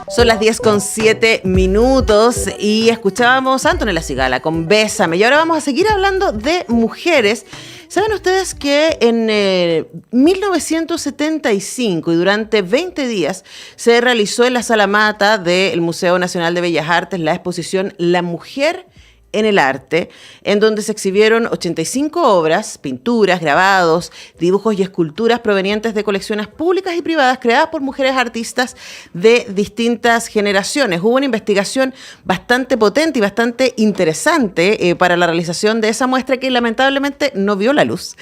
Son las 10:07 y escuchábamos a Antonella Sigala con Bésame. Y ahora vamos a seguir hablando de mujeres. ¿Saben ustedes que en 1975 y durante 20 días se realizó en la Sala Mata del Museo Nacional de Bellas Artes la exposición La Mujer en el Arte, en donde se exhibieron 85 obras, pinturas, grabados, dibujos y esculturas provenientes de colecciones públicas y privadas creadas por mujeres artistas de distintas generaciones? Hubo una investigación bastante potente y bastante interesante para la realización de esa muestra que lamentablemente no vio la luz,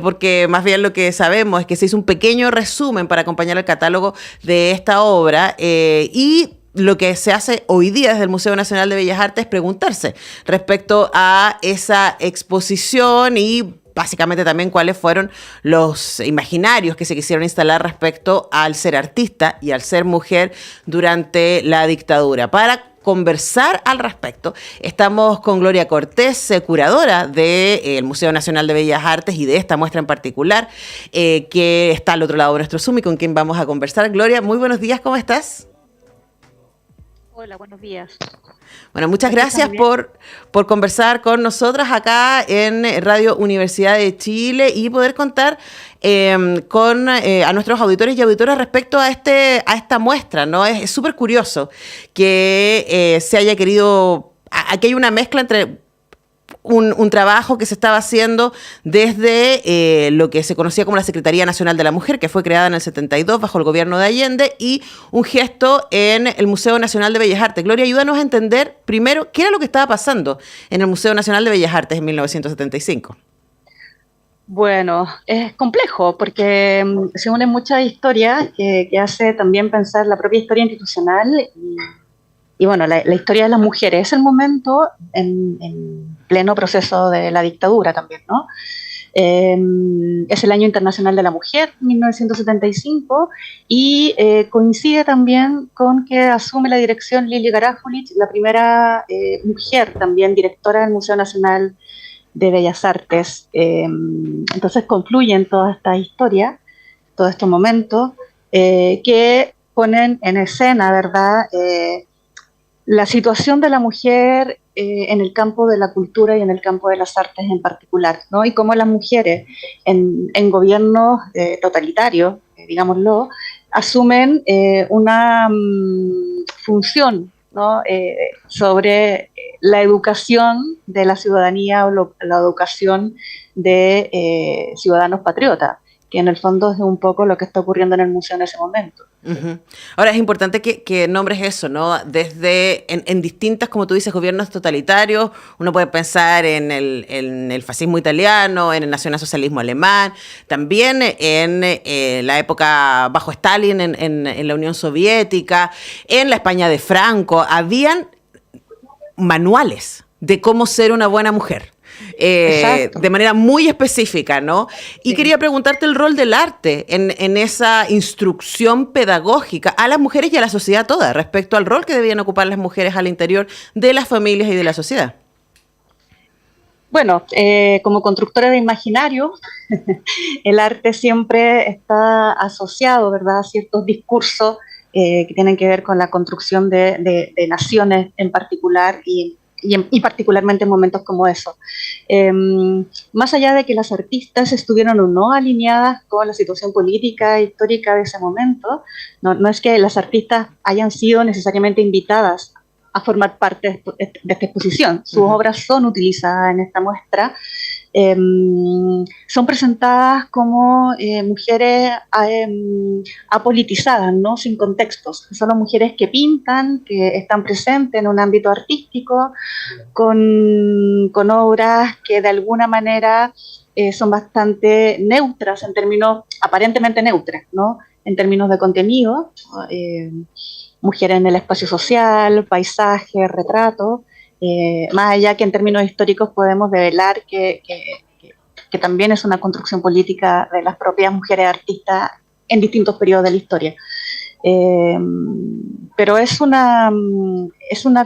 porque más bien lo que sabemos es que se hizo un pequeño resumen para acompañar el catálogo de esta obra y lo que se hace hoy día desde el Museo Nacional de Bellas Artes es preguntarse respecto a esa exposición y básicamente también cuáles fueron los imaginarios que se quisieron instalar respecto al ser artista y al ser mujer durante la dictadura. Para conversar al respecto, estamos con Gloria Cortés, curadora del Museo Nacional de Bellas Artes y de esta muestra en particular, que está al otro lado de nuestro Zoom y con quien vamos a conversar. Gloria, muy buenos días, ¿cómo estás? Hola, buenos días. Bueno, muchas gracias por conversar con nosotras acá en Radio Universidad de Chile y poder contar a nuestros auditores y auditoras respecto a esta muestra, ¿no? Es súper curioso que se haya querido. Aquí hay una mezcla entre un trabajo que se estaba haciendo desde lo que se conocía como la Secretaría Nacional de la Mujer, que fue creada en el 72 bajo el gobierno de Allende, y un gesto en el Museo Nacional de Bellas Artes. Gloria, ayúdanos a entender primero qué era lo que estaba pasando en el Museo Nacional de Bellas Artes en 1975. Bueno, es complejo porque se unen muchas historias que hace también pensar la propia historia institucional y bueno, la historia de las mujeres. Es el momento en pleno proceso de la dictadura también, ¿no? Es el Año Internacional de la Mujer, 1975, y coincide también con que asume la dirección Lili Garafulich, la primera mujer también directora del Museo Nacional de Bellas Artes. Entonces confluyen todas estas historias, todos estos momentos, que ponen en escena, ¿verdad?, la situación de la mujer en el campo de la cultura y en el campo de las artes en particular, ¿no? Y cómo las mujeres en gobiernos totalitarios, digámoslo, asumen una función, ¿no? Sobre la educación de la ciudadanía o la educación de ciudadanos patriotas, que en el fondo es un poco lo que está ocurriendo en el museo en ese momento. Uh-huh. Ahora, es importante que nombres eso, ¿no? Desde en distintas, como tú dices, gobiernos totalitarios, uno puede pensar en el fascismo italiano, en el nacionalsocialismo alemán, también en la época bajo Stalin, en la Unión Soviética, en la España de Franco. Habían manuales de cómo ser una buena mujer. De manera muy específica, ¿no? Y sí, quería preguntarte el rol del arte en esa instrucción pedagógica a las mujeres y a la sociedad toda respecto al rol que debían ocupar las mujeres al interior de las familias y de la sociedad. Bueno, como constructora de imaginario, el arte siempre está asociado, ¿verdad?, a ciertos discursos que tienen que ver con la construcción de naciones en particular y particularmente en momentos como eso. Más allá de que las artistas estuvieron o no alineadas con la situación política e histórica de ese momento, no es que las artistas hayan sido necesariamente invitadas a formar parte de esta exposición. Sus obras son utilizadas en esta muestra. Son presentadas como mujeres apolitizadas, ¿no?, sin contextos. Son las mujeres que pintan, que están presentes en un ámbito artístico, con obras que de alguna manera son bastante neutras, en términos aparentemente neutras, ¿no?, en términos de contenido. Mujeres en el espacio social, paisaje, retrato. Más allá que en términos históricos podemos develar que también es una construcción política de las propias mujeres artistas en distintos periodos de la historia. Pero es una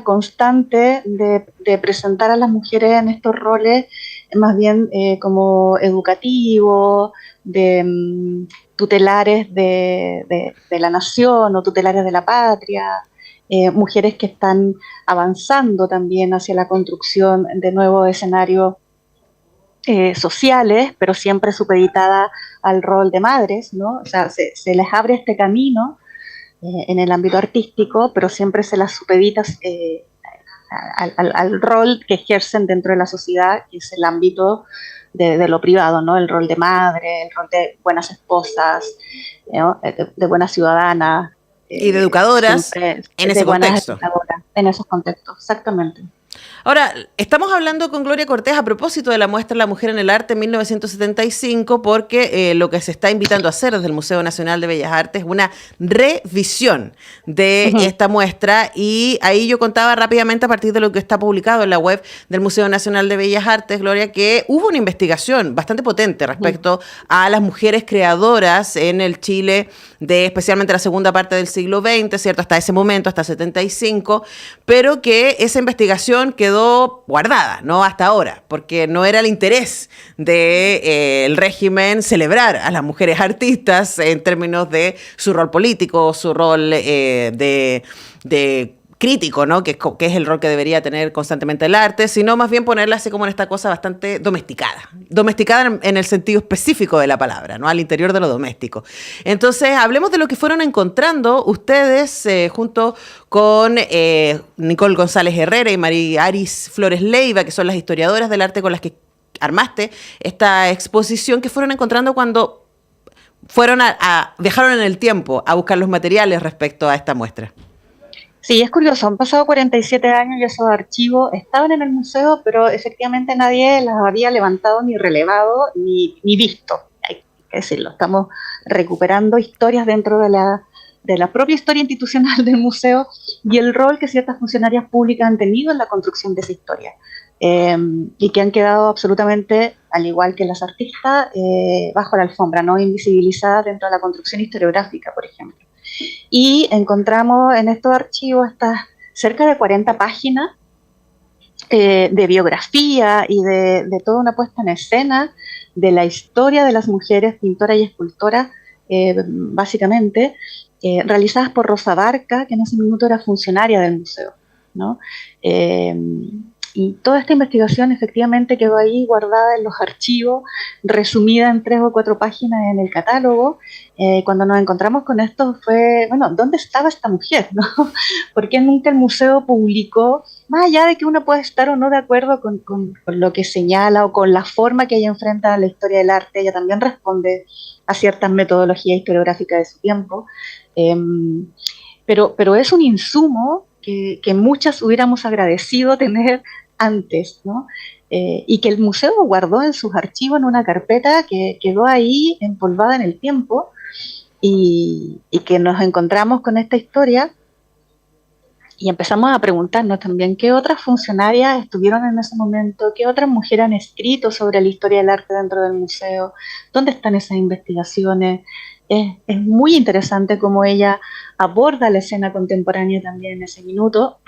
constante de presentar a las mujeres en estos roles más bien como educativos, tutelares de la nación o tutelares de la patria, mujeres que están avanzando también hacia la construcción de nuevos escenarios sociales, pero siempre supeditada al rol de madres, ¿no? O sea, se les abre este camino en el ámbito artístico, pero siempre se las supedita al rol que ejercen dentro de la sociedad, que es el ámbito de lo privado, ¿no? El rol de madre, el rol de buenas esposas, ¿no? De buenas ciudadanas. Y de educadoras en ese contexto. En esos contextos, exactamente. Ahora, estamos hablando con Gloria Cortés a propósito de la muestra La Mujer en el Arte en 1975, porque lo que se está invitando a hacer desde el Museo Nacional de Bellas Artes es una revisión de esta muestra, y ahí yo contaba rápidamente a partir de lo que está publicado en la web del Museo Nacional de Bellas Artes, Gloria, que hubo una investigación bastante potente respecto a las mujeres creadoras en el Chile de especialmente la segunda parte del siglo XX, ¿cierto? Hasta ese momento, hasta 75, pero que esa investigación quedó guardada, ¿no? Hasta ahora, porque no era el interés del régimen celebrar a las mujeres artistas en términos de su rol político, su rol de crítico, ¿no? Que es el rol que debería tener constantemente el arte, sino más bien ponerla así como en esta cosa bastante domesticada. Domesticada en el sentido específico de la palabra, ¿no? Al interior de lo doméstico. Entonces, hablemos de lo que fueron encontrando ustedes junto con Nicole González Herrera y María Aris Flores Leiva, que son las historiadoras del arte con las que armaste esta exposición, que fueron encontrando cuando fueron viajaron en el tiempo a buscar los materiales respecto a esta muestra. Sí, es curioso, han pasado 47 años y esos archivos estaban en el museo, pero efectivamente nadie los había levantado, ni relevado, ni visto, hay que decirlo. Estamos recuperando historias dentro de la propia historia institucional del museo y el rol que ciertas funcionarias públicas han tenido en la construcción de esa historia, y que han quedado absolutamente, al igual que las artistas, bajo la alfombra, no invisibilizadas dentro de la construcción historiográfica, por ejemplo. Y encontramos en estos archivos estas cerca de 40 páginas de biografía y de toda una puesta en escena de la historia de las mujeres pintoras y escultoras, básicamente, realizadas por Rosa Barca, que en ese minuto era funcionaria del museo, ¿no? Y toda esta investigación efectivamente quedó ahí guardada en los archivos, resumida en 3 o 4 páginas en el catálogo. Cuando nos encontramos con esto fue, bueno, ¿dónde estaba esta mujer, no? ¿Por qué nunca el museo publicó, más allá de que uno puede estar o no de acuerdo con lo que señala o con la forma que ella enfrenta a la historia del arte? Ella también responde a ciertas metodologías historiográficas de su tiempo, pero es un insumo que muchas hubiéramos agradecido tener antes, ¿no? Y que el museo guardó en sus archivos en una carpeta que quedó ahí empolvada en el tiempo, y que nos encontramos con esta historia y empezamos a preguntarnos también qué otras funcionarias estuvieron en ese momento, qué otras mujeres han escrito sobre la historia del arte dentro del museo, dónde están esas investigaciones. Es muy interesante cómo ella aborda la escena contemporánea también en ese minuto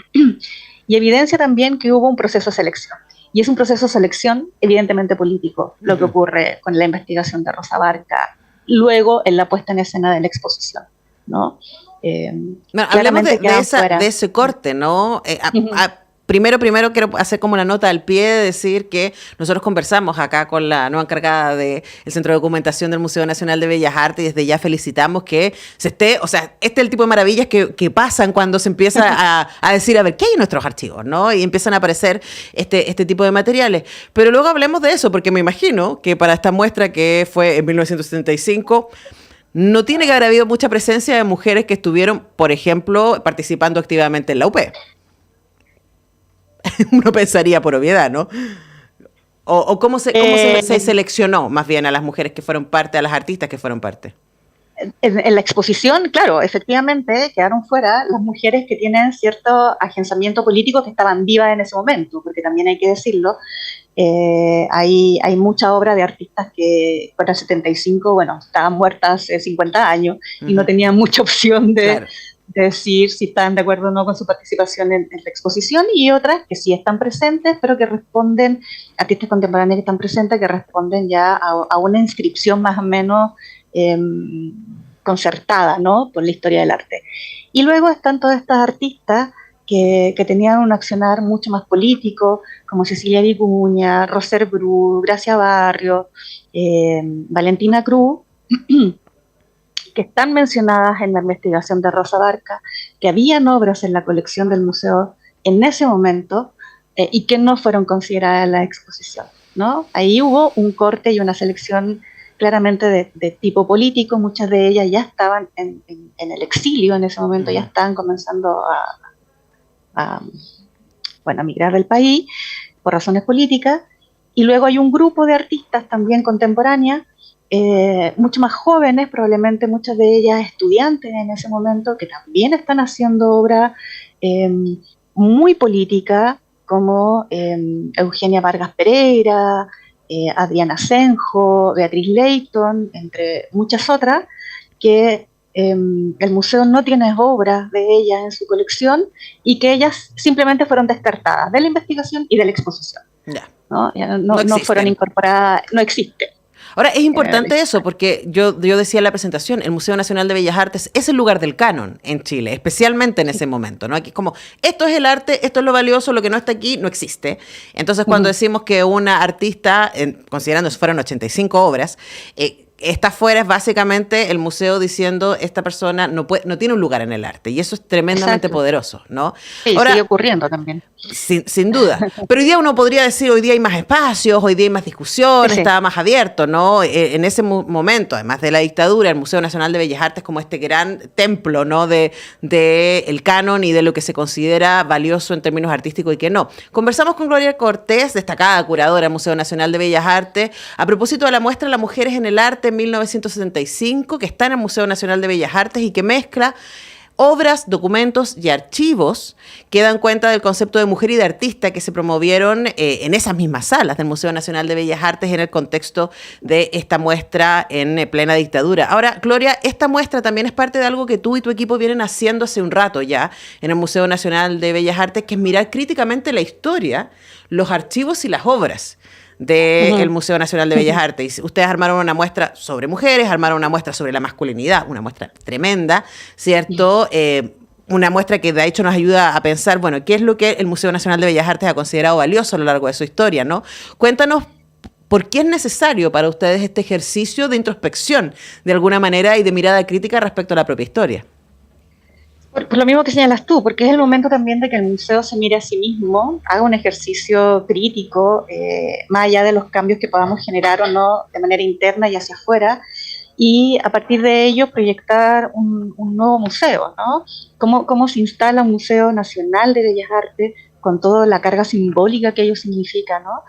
y evidencia también que hubo un proceso de selección. Y es un proceso de selección evidentemente político, lo que ocurre con la investigación de Rosa Barca, luego en la puesta en escena de la exposición, ¿no? Bueno, hablemos de ese corte, ¿no? Primero quiero hacer como una nota al pie de decir que nosotros conversamos acá con la nueva encargada del Centro de Documentación del Museo Nacional de Bellas Artes y desde ya felicitamos que se esté, o sea, este es el tipo de maravillas que pasan cuando se empieza a decir, a ver, ¿qué hay en nuestros archivos, no? Y empiezan a aparecer este tipo de materiales. Pero luego hablemos de eso, porque me imagino que para esta muestra que fue en 1975... no tiene que haber habido mucha presencia de mujeres que estuvieron, por ejemplo, participando activamente en la UP. Uno pensaría por obviedad, ¿no? O cómo se seleccionó más bien a las mujeres que fueron parte, a las artistas que fueron parte. En la exposición, claro, efectivamente quedaron fuera las mujeres que tienen cierto agenciamiento político, que estaban vivas en ese momento, porque también hay que decirlo, hay mucha obra de artistas que para el 75, bueno, estaban muertas hace 50 años y no tenían mucha opción de decir si estaban de acuerdo o no con su participación en la exposición, y otras que sí están presentes, pero que responden, artistas contemporáneos que están presentes, que responden ya a una inscripción más o menos eh, concertada, ¿no?, por la historia del arte. Y luego están todas estas artistas que tenían un accionar mucho más político, como Cecilia Vicuña, Roser Bru, Gracia Barrio, Valentina Cruz, que están mencionadas en la investigación de Rosa Barca, que habían obras en la colección del museo en ese momento y que no fueron consideradas en la exposición, ¿no? Ahí hubo un corte y una selección claramente de tipo político. Muchas de ellas ya estaban en el exilio en ese momento, ya estaban comenzando a, bueno, a migrar del país por razones políticas. Y luego hay un grupo de artistas también contemporáneas, mucho más jóvenes, probablemente muchas de ellas estudiantes en ese momento, que también están haciendo obra muy política, como Eugenia Vargas Pereira, Adriana Senjo, Beatriz Leighton, entre muchas otras, que el museo no tiene obras de ellas en su colección y que ellas simplemente fueron descartadas de la investigación y de la exposición. Ya. No fueron incorporadas, no existen. Ahora, es importante eso, porque yo decía en la presentación, el Museo Nacional de Bellas Artes es el lugar del canon en Chile, especialmente en ese momento, ¿no? Aquí es como, esto es el arte, esto es lo valioso, lo que no está aquí no existe. Entonces, cuando decimos que una artista, considerando si fueron 85 obras, está fuera es básicamente el museo diciendo esta persona no tiene un lugar en el arte, y eso es tremendamente poderoso, ¿no? Sí, ahora, sigue ocurriendo también. Sin duda. Pero hoy día uno podría decir, hoy día hay más espacios, hoy día hay más discusiones, estaba más abierto, ¿no? En ese momento, además de la dictadura, el Museo Nacional de Bellas Artes como este gran templo, ¿no? De el canon y de lo que se considera valioso en términos artísticos y que no. Conversamos con Gloria Cortés, destacada curadora del Museo Nacional de Bellas Artes, a propósito de la muestra Las Mujeres en el Arte en 1975, que está en el Museo Nacional de Bellas Artes y que mezcla obras, documentos y archivos que dan cuenta del concepto de mujer y de artista que se promovieron en esas mismas salas del Museo Nacional de Bellas Artes en el contexto de esta muestra en plena dictadura. Ahora, Gloria, esta muestra también es parte de algo que tú y tu equipo vienen haciendo hace un rato ya en el Museo Nacional de Bellas Artes, que es mirar críticamente la historia, los archivos y las obras del Museo Nacional de Bellas Artes. Y ustedes armaron una muestra sobre mujeres, armaron una muestra sobre la masculinidad, una muestra tremenda, ¿cierto? Una muestra que de hecho nos ayuda a pensar, bueno, qué es lo que el Museo Nacional de Bellas Artes ha considerado valioso a lo largo de su historia, ¿no? Cuéntanos por qué es necesario para ustedes este ejercicio de introspección, de alguna manera, y de mirada crítica respecto a la propia historia. Por lo mismo que señalas tú, porque es el momento también de que el museo se mire a sí mismo, haga un ejercicio crítico, más allá de los cambios que podamos generar o no de manera interna y hacia afuera, y a partir de ello proyectar un nuevo museo, ¿no? ¿Cómo se instala un Museo Nacional de Bellas Artes con toda la carga simbólica que ello significa, ¿no?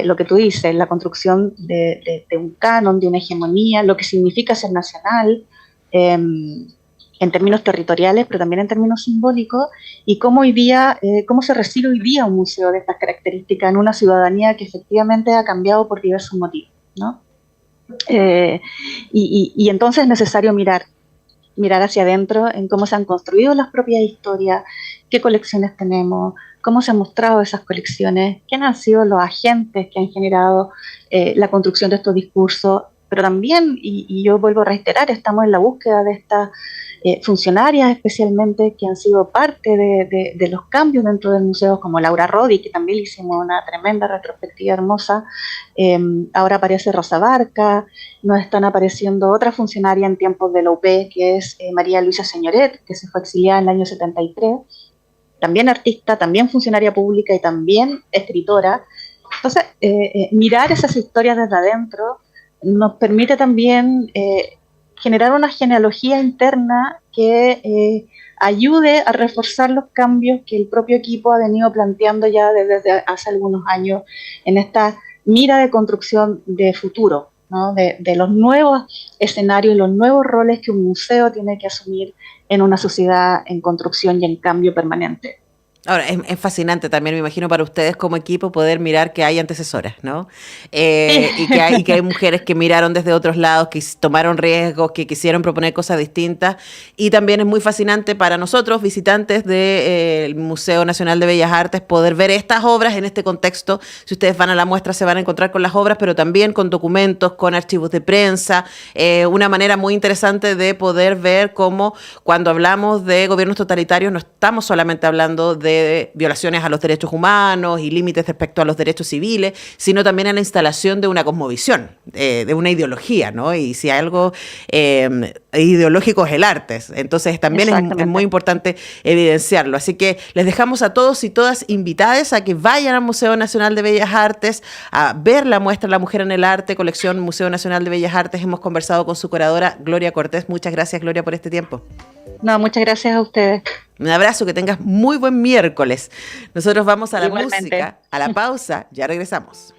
Lo que tú dices, la construcción de un canon, de una hegemonía, lo que significa ser nacional, en términos territoriales, pero también en términos simbólicos, y cómo hoy día, cómo se recibe hoy día un museo de estas características en una ciudadanía que efectivamente ha cambiado por diversos motivos, ¿no? Y entonces es necesario mirar hacia adentro en cómo se han construido las propias historias, qué colecciones tenemos, cómo se han mostrado esas colecciones, quiénes han sido los agentes que han generado la construcción de estos discursos, pero también, y yo vuelvo a reiterar, estamos en la búsqueda de estas funcionarias especialmente que han sido parte de los cambios dentro del museo, como Laura Rodi, que también le hicimos una tremenda retrospectiva hermosa. Ahora aparece Rosa Barca, nos están apareciendo otra funcionaria en tiempos de la UP, que es María Luisa Señoret, que se fue exiliada en el año 73, también artista, también funcionaria pública y también escritora. Entonces, mirar esas historias desde adentro nos permite también generar una genealogía interna que ayude a reforzar los cambios que el propio equipo ha venido planteando ya desde hace algunos años en esta mira de construcción de futuro, ¿no? De los nuevos escenarios, los nuevos roles que un museo tiene que asumir en una sociedad en construcción y en cambio permanente. Ahora, es fascinante también, me imagino, para ustedes como equipo poder mirar que hay antecesoras, ¿no? Y que hay mujeres que miraron desde otros lados, que tomaron riesgos, que quisieron proponer cosas distintas. Y también es muy fascinante para nosotros, visitantes del Museo Nacional de Bellas Artes, poder ver estas obras en este contexto. Si ustedes van a la muestra se van a encontrar con las obras, pero también con documentos, con archivos de prensa. Una manera muy interesante de poder ver cómo cuando hablamos de gobiernos totalitarios no estamos solamente hablando de violaciones a los derechos humanos y límites respecto a los derechos civiles, sino también en la instalación de una cosmovisión, de una ideología, ¿no? Y si hay algo ideológico es el arte. Entonces también es muy importante evidenciarlo. Así que les dejamos a todos y todas invitadas a que vayan al Museo Nacional de Bellas Artes a ver la muestra La Mujer en el Arte, colección Museo Nacional de Bellas Artes. Hemos conversado con su curadora, Gloria Cortés. Muchas gracias, Gloria, por este tiempo. No, muchas gracias a ustedes. Un abrazo, que tengas muy buen miércoles. Nosotros vamos a la Igualmente. música, a la pausa, ya regresamos.